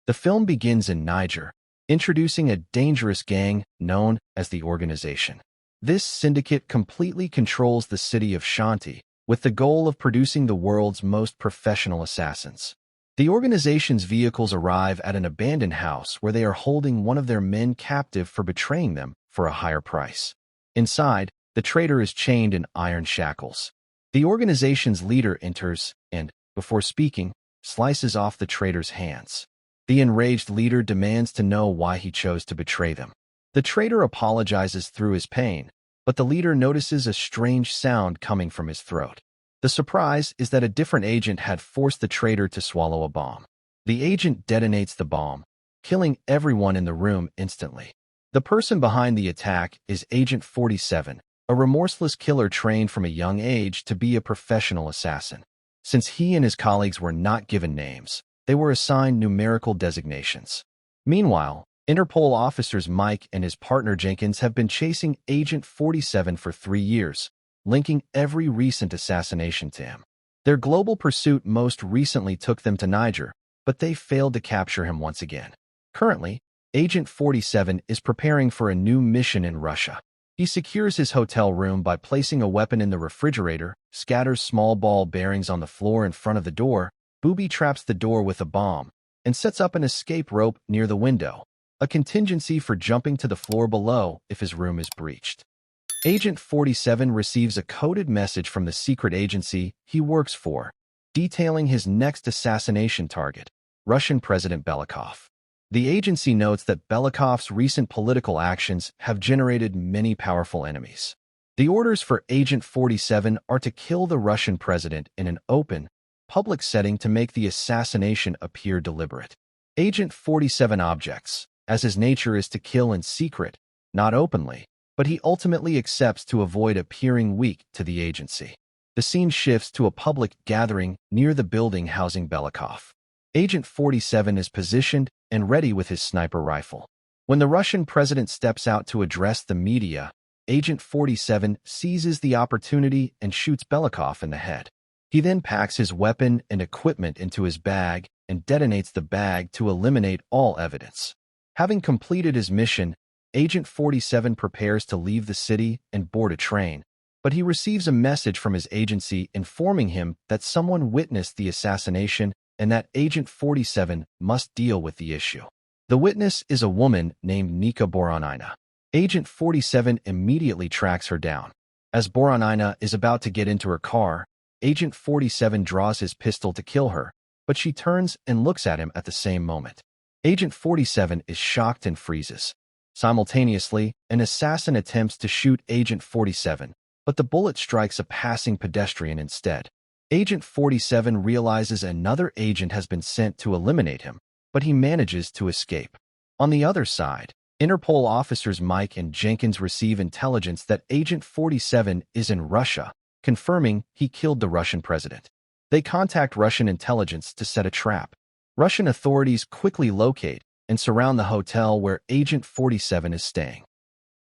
The film begins in Niger, introducing a dangerous gang known as the Organization. This syndicate completely controls the city of Shanti, with the goal of producing the world's most professional assassins. The organization's vehicles arrive at an abandoned house where they are holding one of their men captive for betraying them for a higher price. Inside, the traitor is chained in iron shackles. The organization's leader enters and, before speaking, slices off the traitor's hands. The enraged leader demands to know why he chose to betray them. The traitor apologizes through his pain, but the leader notices a strange sound coming from his throat. The surprise is that a different agent had forced the traitor to swallow a bomb. The agent detonates the bomb, killing everyone in the room instantly. The person behind the attack is Agent 47, a remorseless killer trained from a young age to be a professional assassin. Since he and his colleagues were not given names, they were assigned numerical designations. Meanwhile, Interpol officers Mike and his partner Jenkins have been chasing Agent 47 for 3 years, linking every recent assassination to him. Their global pursuit most recently took them to Niger, but they failed to capture him once again. Currently, Agent 47 is preparing for a new mission in Russia. He secures his hotel room by placing a weapon in the refrigerator, scatters small ball bearings on the floor in front of the door, booby-traps the door with a bomb, and sets up an escape rope near the window, a contingency for jumping to the floor below if his room is breached. Agent 47 receives a coded message from the secret agency he works for, detailing his next assassination target, Russian President Belikov. The agency notes that Belikov's recent political actions have generated many powerful enemies. The orders for Agent 47 are to kill the Russian president in an open, public setting to make the assassination appear deliberate. Agent 47 objects, as his nature is to kill in secret, not openly, but he ultimately accepts to avoid appearing weak to the agency. The scene shifts to a public gathering near the building housing Belikov. Agent 47 is positioned and ready with his sniper rifle. When the Russian president steps out to address the media, Agent 47 seizes the opportunity and shoots Belikov in the head. He then packs his weapon and equipment into his bag and detonates the bag to eliminate all evidence. Having completed his mission, Agent 47 prepares to leave the city and board a train, but he receives a message from his agency informing him that someone witnessed the assassination and that Agent 47 must deal with the issue. The witness is a woman named Nika Boronina. Agent 47 immediately tracks her down. As Boronina is about to get into her car, Agent 47 draws his pistol to kill her, but she turns and looks at him at the same moment. Agent 47 is shocked and freezes. Simultaneously, an assassin attempts to shoot Agent 47, but the bullet strikes a passing pedestrian instead. Agent 47 realizes another agent has been sent to eliminate him, but he manages to escape. On the other side, Interpol officers Mike and Jenkins receive intelligence that Agent 47 is in Russia, confirming he killed the Russian president. They contact Russian intelligence to set a trap. Russian authorities quickly locate and surround the hotel where Agent 47 is staying.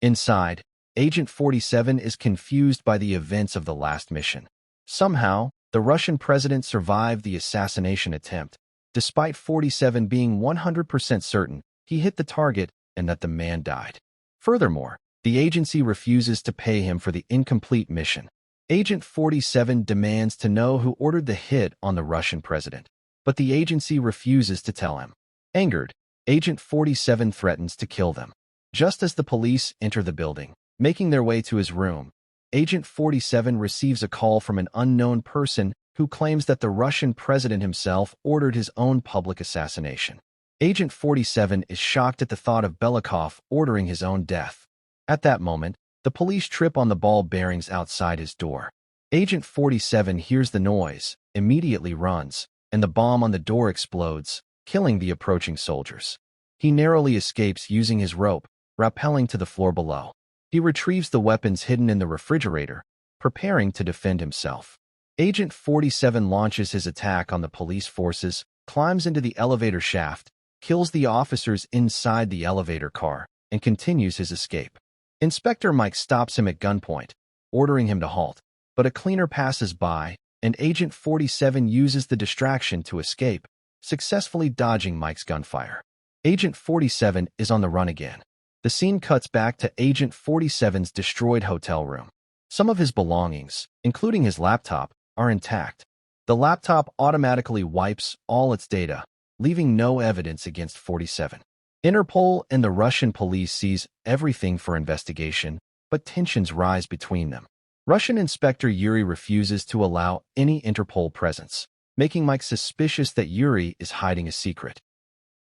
Inside, Agent 47 is confused by the events of the last mission. Somehow, the Russian president survived the assassination attempt, despite 47 being 100% certain he hit the target and that the man died. Furthermore, the agency refuses to pay him for the incomplete mission. Agent 47 demands to know who ordered the hit on the Russian president, but the agency refuses to tell him. Angered, Agent 47 threatens to kill them. Just as the police enter the building, making their way to his room, Agent 47 receives a call from an unknown person who claims that the Russian president himself ordered his own public assassination. Agent 47 is shocked at the thought of Belikov ordering his own death. At that moment, the police trip on the ball bearings outside his door. Agent 47 hears the noise, immediately runs, and the bomb on the door explodes, killing the approaching soldiers. He narrowly escapes using his rope, rappelling to the floor below. He retrieves the weapons hidden in the refrigerator, preparing to defend himself. Agent 47 launches his attack on the police forces, climbs into the elevator shaft, kills the officers inside the elevator car, and continues his escape. Inspector Mike stops him at gunpoint, ordering him to halt, but a cleaner passes by, and Agent 47 uses the distraction to escape, successfully dodging Mike's gunfire. Agent 47 is on the run again. The scene cuts back to Agent 47's destroyed hotel room. Some of his belongings, including his laptop, are intact. The laptop automatically wipes all its data, leaving no evidence against 47. Interpol and the Russian police seize everything for investigation, but tensions rise between them. Russian Inspector Yuri refuses to allow any Interpol presence, making Mike suspicious that Yuri is hiding a secret.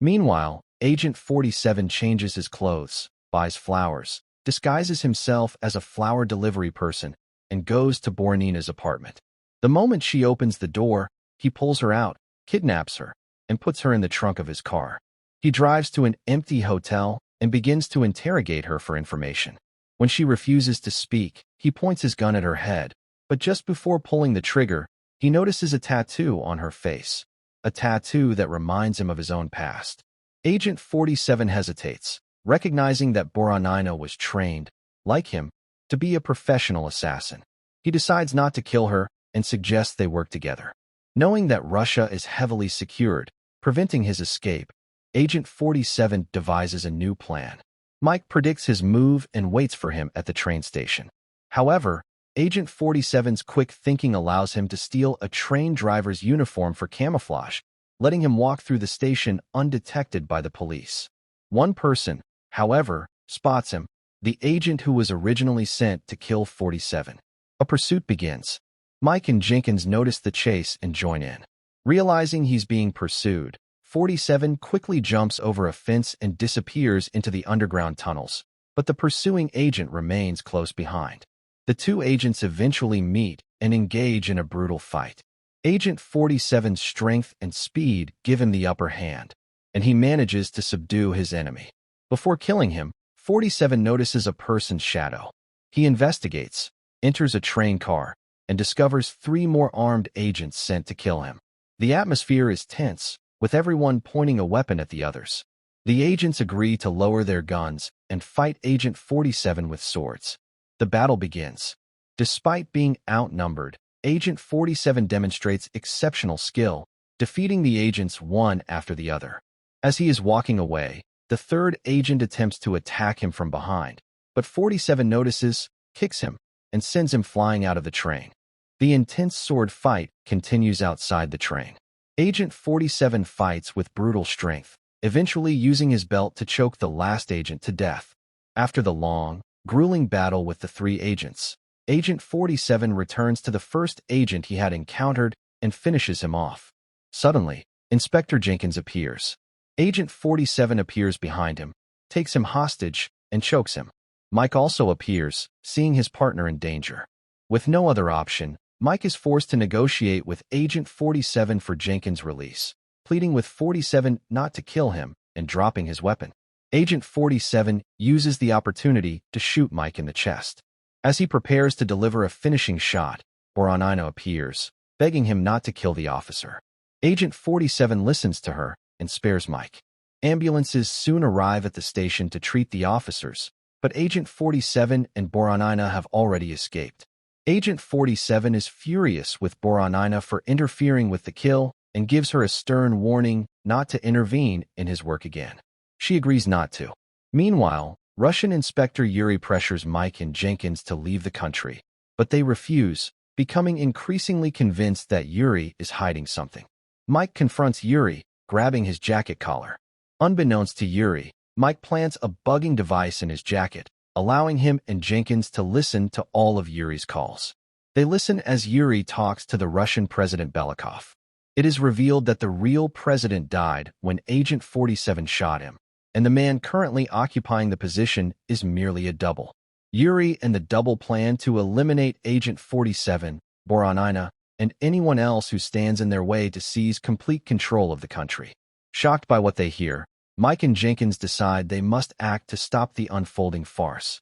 Meanwhile, Agent 47 changes his clothes, buys flowers, disguises himself as a flower delivery person, and goes to Boronina's apartment. The moment she opens the door, he pulls her out, kidnaps her, and puts her in the trunk of his car. He drives to an empty hotel and begins to interrogate her for information. When she refuses to speak, he points his gun at her head, but just before pulling the trigger, he notices a tattoo on her face, a tattoo that reminds him of his own past. Agent 47 hesitates, recognizing that Boronina was trained, like him, to be a professional assassin. He decides not to kill her and suggests they work together. Knowing that Russia is heavily secured, preventing his escape, Agent 47 devises a new plan. Mike predicts his move and waits for him at the train station. However, Agent 47's quick thinking allows him to steal a train driver's uniform for camouflage, letting him walk through the station undetected by the police. One person, however, spots him, the agent who was originally sent to kill 47. A pursuit begins. Mike and Jenkins notice the chase and join in. Realizing he's being pursued, 47 quickly jumps over a fence and disappears into the underground tunnels, but the pursuing agent remains close behind. The two agents eventually meet and engage in a brutal fight. Agent 47's strength and speed give him the upper hand, and he manages to subdue his enemy. Before killing him, 47 notices a person's shadow. He investigates, enters a train car, and discovers 3 more armed agents sent to kill him. The atmosphere is tense, with everyone pointing a weapon at the others. The agents agree to lower their guns and fight Agent 47 with swords. The battle begins. Despite being outnumbered, Agent 47 demonstrates exceptional skill, defeating the agents one after the other. As he is walking away, the third agent attempts to attack him from behind, but 47 notices, kicks him, and sends him flying out of the train. The intense sword fight continues outside the train. Agent 47 fights with brutal strength, eventually using his belt to choke the last agent to death. After the long, grueling battle with the 3 agents, Agent 47 returns to the first agent he had encountered and finishes him off. Suddenly, Inspector Jenkins appears. Agent 47 appears behind him, takes him hostage, and chokes him. Mike also appears, seeing his partner in danger. With no other option, Mike is forced to negotiate with Agent 47 for Jenkins' release, pleading with 47 not to kill him and dropping his weapon. Agent 47 uses the opportunity to shoot Mike in the chest. As he prepares to deliver a finishing shot, Boronina appears, begging him not to kill the officer. Agent 47 listens to her and spares Mike. Ambulances soon arrive at the station to treat the officers, but Agent 47 and Boronina have already escaped. Agent 47 is furious with Boronina for interfering with the kill and gives her a stern warning not to intervene in his work again. She agrees not to. Meanwhile, Russian Inspector Yuri pressures Mike and Jenkins to leave the country, but they refuse, becoming increasingly convinced that Yuri is hiding something. Mike confronts Yuri, grabbing his jacket collar. Unbeknownst to Yuri, Mike plants a bugging device in his jacket, allowing him and Jenkins to listen to all of Yuri's calls. They listen as Yuri talks to the Russian President Belikov. It is revealed that the real president died when Agent 47 shot him, and the man currently occupying the position is merely a double. Yuri and the double plan to eliminate Agent 47, Boronina, and anyone else who stands in their way to seize complete control of the country. Shocked by what they hear, Mike and Jenkins decide they must act to stop the unfolding farce.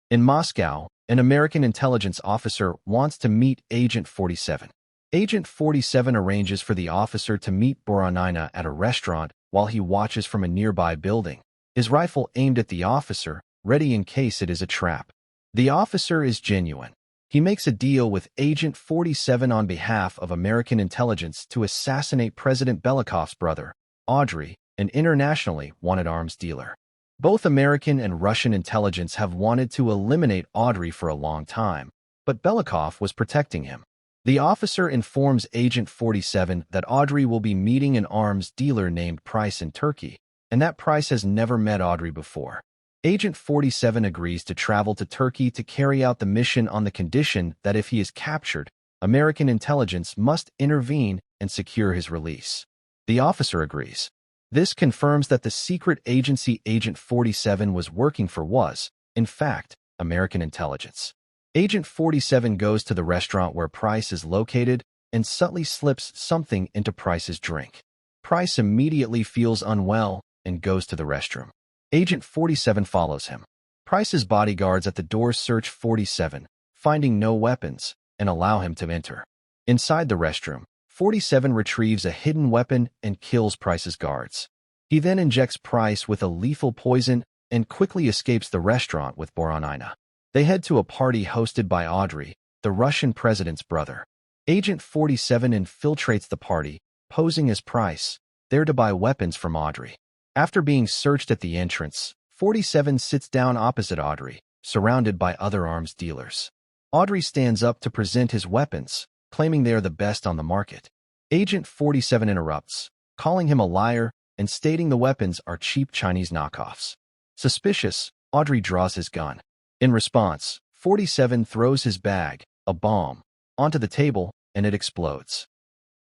In Moscow, an American intelligence officer wants to meet Agent 47. Agent 47 arranges for the officer to meet Boronina at a restaurant while he watches from a nearby building, his rifle aimed at the officer, ready in case it is a trap. The officer is genuine, He makes a deal with Agent 47 on behalf of American intelligence to assassinate President Belikov's brother, Audrey, an internationally wanted arms dealer. Both American and Russian intelligence have wanted to eliminate Audrey for a long time, but Belikov was protecting him. The officer informs Agent 47 that Audrey will be meeting an arms dealer named Price in Turkey, and that Price has never met Audrey before. Agent 47 agrees to travel to Turkey to carry out the mission on the condition that if he is captured, American intelligence must intervene and secure his release. The officer agrees. This confirms that the secret agency Agent 47 was working for was, in fact, American intelligence. Agent 47 goes to the restaurant where Price is located and subtly slips something into Price's drink. Price immediately feels unwell and goes to the restroom. Agent 47 follows him. Price's bodyguards at the door search 47, finding no weapons, and allow him to enter. Inside the restroom, 47 retrieves a hidden weapon and kills Price's guards. He then injects Price with a lethal poison and quickly escapes the restaurant with Boronina. They head to a party hosted by Audrey, the Russian president's brother. Agent 47 infiltrates the party, posing as Price, there to buy weapons from Audrey. After being searched at the entrance, 47 sits down opposite Audrey, surrounded by other arms dealers. Audrey stands up to present his weapons, claiming they are the best on the market. Agent 47 interrupts, calling him a liar and stating the weapons are cheap Chinese knockoffs. Suspicious, Audrey draws his gun. In response, 47 throws his bag, a bomb, onto the table and it explodes.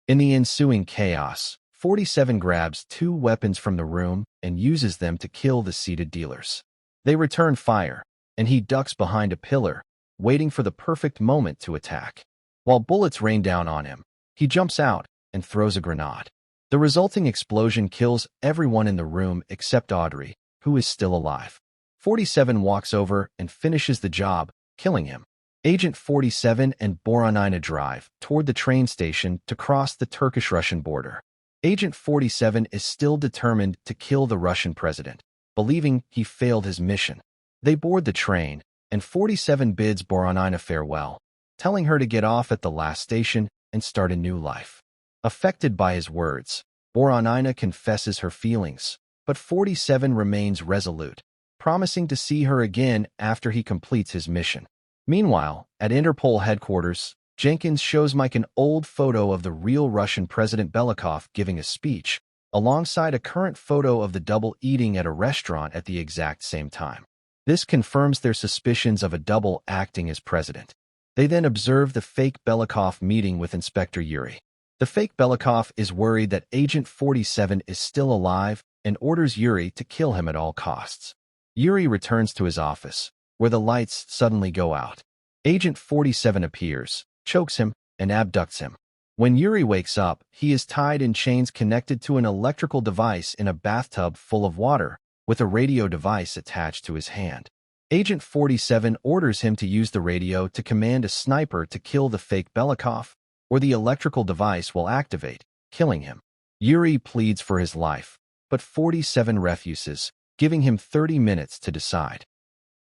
In the ensuing chaos, 47 grabs 2 weapons from the room and uses them to kill the seated dealers. They return fire, and he ducks behind a pillar, waiting for the perfect moment to attack. While bullets rain down on him, he jumps out and throws a grenade. The resulting explosion kills everyone in the room except Audrey, who is still alive. 47 walks over and finishes the job, killing him. Agent 47 and Boronina drive toward the train station to cross the Turkish-Russian border. Agent 47 is still determined to kill the Russian president, believing he failed his mission. They board the train, and 47 bids Boronina farewell, telling her to get off at the last station and start a new life. Affected by his words, Boronina confesses her feelings, but 47 remains resolute, promising to see her again after he completes his mission. Meanwhile, at Interpol headquarters, Jenkins shows Mike an old photo of the real Russian President Belikov giving a speech, alongside a current photo of the double eating at a restaurant at the exact same time. This confirms their suspicions of a double acting as president. They then observe the fake Belikov meeting with Inspector Yuri. The fake Belikov is worried that Agent 47 is still alive and orders Yuri to kill him at all costs. Yuri returns to his office, where the lights suddenly go out. Agent 47 appears, chokes him, and abducts him. When Yuri wakes up, he is tied in chains connected to an electrical device in a bathtub full of water, with a radio device attached to his hand. Agent 47 orders him to use the radio to command a sniper to kill the fake Belikov, or the electrical device will activate, killing him. Yuri pleads for his life, but 47 refuses, giving him 30 minutes to decide.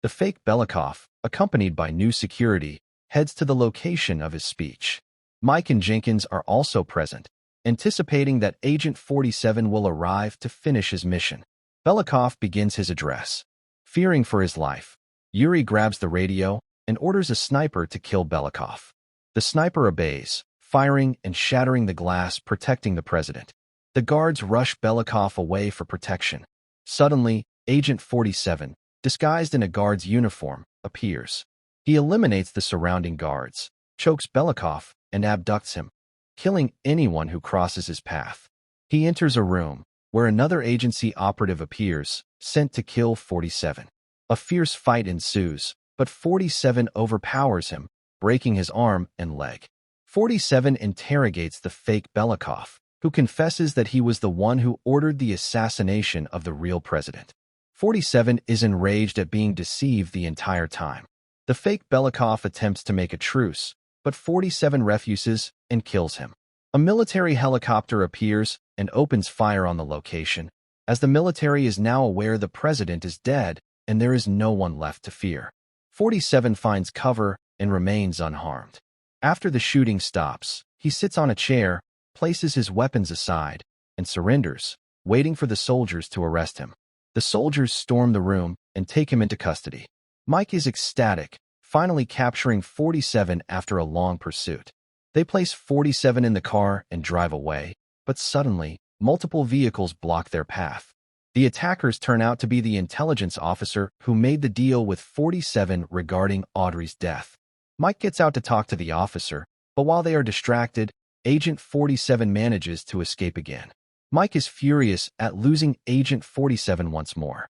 The fake Belikov, accompanied by new security, heads to the location of his speech. Mike and Jenkins are also present, anticipating that Agent 47 will arrive to finish his mission. Belikov begins his address. Fearing for his life, Yuri grabs the radio and orders a sniper to kill Belikov. The sniper obeys, firing and shattering the glass protecting the president. The guards rush Belikov away for protection. Suddenly, Agent 47, disguised in a guard's uniform, appears. He eliminates the surrounding guards, chokes Belikov, and abducts him, killing anyone who crosses his path. He enters a room, where another agency operative appears, sent to kill 47. A fierce fight ensues, but 47 overpowers him, breaking his arm and leg. 47 interrogates the fake Belikov, who confesses that he was the one who ordered the assassination of the real president. 47 is enraged at being deceived the entire time. The fake Belikov attempts to make a truce, but 47 refuses and kills him. A military helicopter appears and opens fire on the location, as the military is now aware the president is dead and there is no one left to fear. 47 finds cover and remains unharmed. After the shooting stops, he sits on a chair, places his weapons aside, and surrenders, waiting for the soldiers to arrest him. The soldiers storm the room and take him into custody. Mike is ecstatic, finally capturing 47 after a long pursuit. They place 47 in the car and drive away, but suddenly, multiple vehicles block their path. The attackers turn out to be the intelligence officer who made the deal with 47 regarding Audrey's death. Mike gets out to talk to the officer, but while they are distracted, Agent 47 manages to escape again. Mike is furious at losing Agent 47 once more.